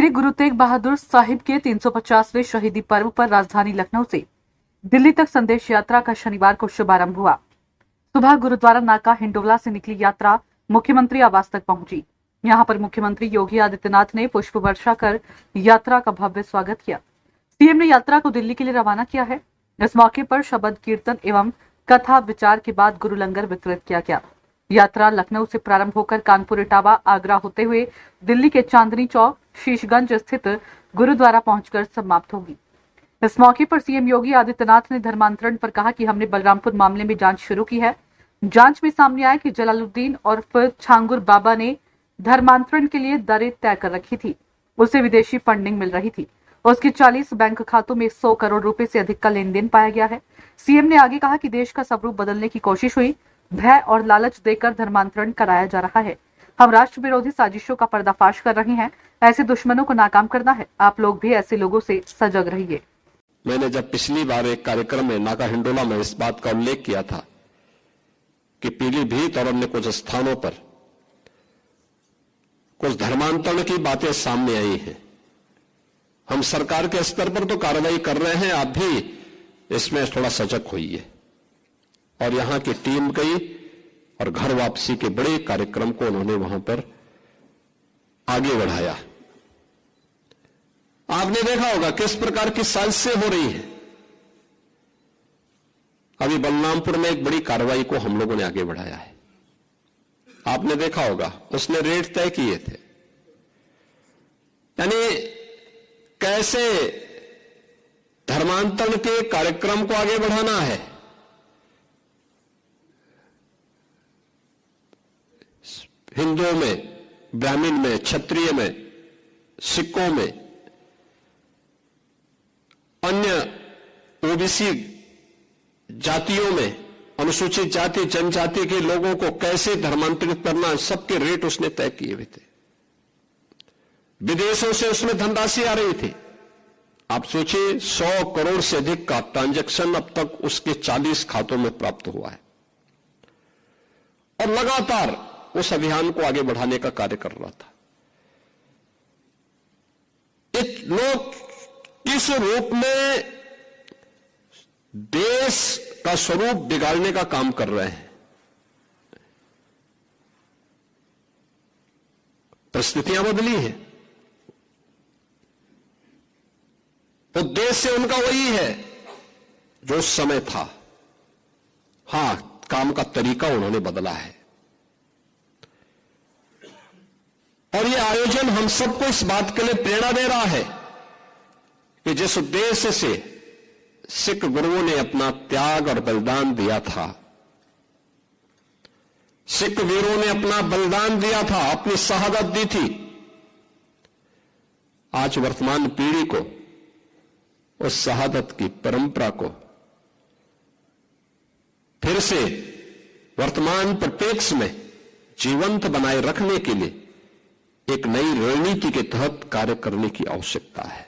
श्री गुरु तेग बहादुर साहिब के 350वें शहीदी पर्व पर राजधानी लखनऊ से दिल्ली तक संदेश यात्रा का शनिवार को शुभारंभ हुआ। सुबह गुरुद्वारा नाका हिंडोला से निकली यात्रा मुख्यमंत्री आवास तक पहुंची। यहां पर मुख्यमंत्री योगी आदित्यनाथ ने पुष्प वर्षा कर यात्रा का भव्य स्वागत किया। सीएम ने यात्रा को दिल्ली के लिए रवाना किया है। इस मौके पर शबद कीर्तन एवं कथा विचार के बाद गुरु लंगर वितरित किया गया। यात्रा लखनऊ से प्रारंभ होकर कानपुर, इटावा, आगरा होते हुए दिल्ली के चांदनी चौक, शीशगंज स्थित गुरुद्वारा पहुंचकर समाप्त होगी। इस मौके पर सीएम योगी आदित्यनाथ ने धर्मांतरण पर कहा कि हमने बलरामपुर मामले में जांच शुरू की है। जांच में सामने आया कि जलालुद्दीन और फिर छांगुर बाबा ने धर्मांतरण के लिए दरें तय कर रखी थी। उसे विदेशी फंडिंग मिल रही थी। उसके 40 बैंक खातों में 100 करोड़ रुपए से अधिक का लेन देन पाया गया है। सीएम ने आगे कहा कि देश का स्वरूप बदलने की कोशिश हुई, भय और लालच देकर धर्मांतरण कराया जा रहा है। हम राष्ट्र विरोधी साजिशों का पर्दाफाश कर रहे हैं। ऐसे दुश्मनों को नाकाम करना है। आप लोग भी ऐसे लोगों से सजग रहिए। मैंने जब पिछली बार एक कार्यक्रम में नाका हिंडोला में इस बात का उल्लेख किया था कि पीलीभीत और अन्य कुछ स्थानों पर कुछ धर्मांतरण की बातें सामने आई हैं। हम सरकार के स्तर पर तो कार्रवाई कर रहे हैं, आप भी इसमें थोड़ा सजग होइए। और यहां की टीम गई और घर वापसी के बड़े कार्यक्रम को उन्होंने वहां पर आगे बढ़ाया। आपने देखा होगा किस प्रकार की साजिशें हो रही हैं। अभी बलरामपुर में एक बड़ी कार्रवाई को हम लोगों ने आगे बढ़ाया है। आपने देखा होगा उसने रेट तय किए थे। यानी कैसे धर्मांतरण के कार्यक्रम को आगे बढ़ाना है। हिंदुओं में, ब्राह्मण में, क्षत्रिय में, सिखों में, अन्य ओबीसी जातियों में, अनुसूचित जाति जनजाति के लोगों को कैसे धर्मांतरित करना, सबके रेट उसने तय किए हुए थे। विदेशों से उसमें धनराशि आ रही थी। आप सोचिए 100 करोड़ से अधिक का ट्रांजैक्शन अब तक उसके 40 खातों में प्राप्त हुआ है और लगातार उस अभियान को आगे बढ़ाने का कार्य कर रहा था। एक लोग इस रूप में देश का स्वरूप बिगाड़ने का काम कर रहे हैं। परिस्थितियां बदली हैं, उद्देश्य उनका वही है जो उस समय था। हां, काम का तरीका उन्होंने बदला है। और यह आयोजन हम सबको इस बात के लिए प्रेरणा दे रहा है कि जिस उद्देश्य से सिख गुरुओं ने अपना त्याग और बलिदान दिया था, सिख वीरों ने अपना बलिदान दिया था, अपनी शहादत दी थी, आज वर्तमान पीढ़ी को उस शहादत की परंपरा को फिर से वर्तमान परिप्रेक्ष्य में जीवंत बनाए रखने के लिए एक नई रणनीति के तहत कार्य करने की आवश्यकता है।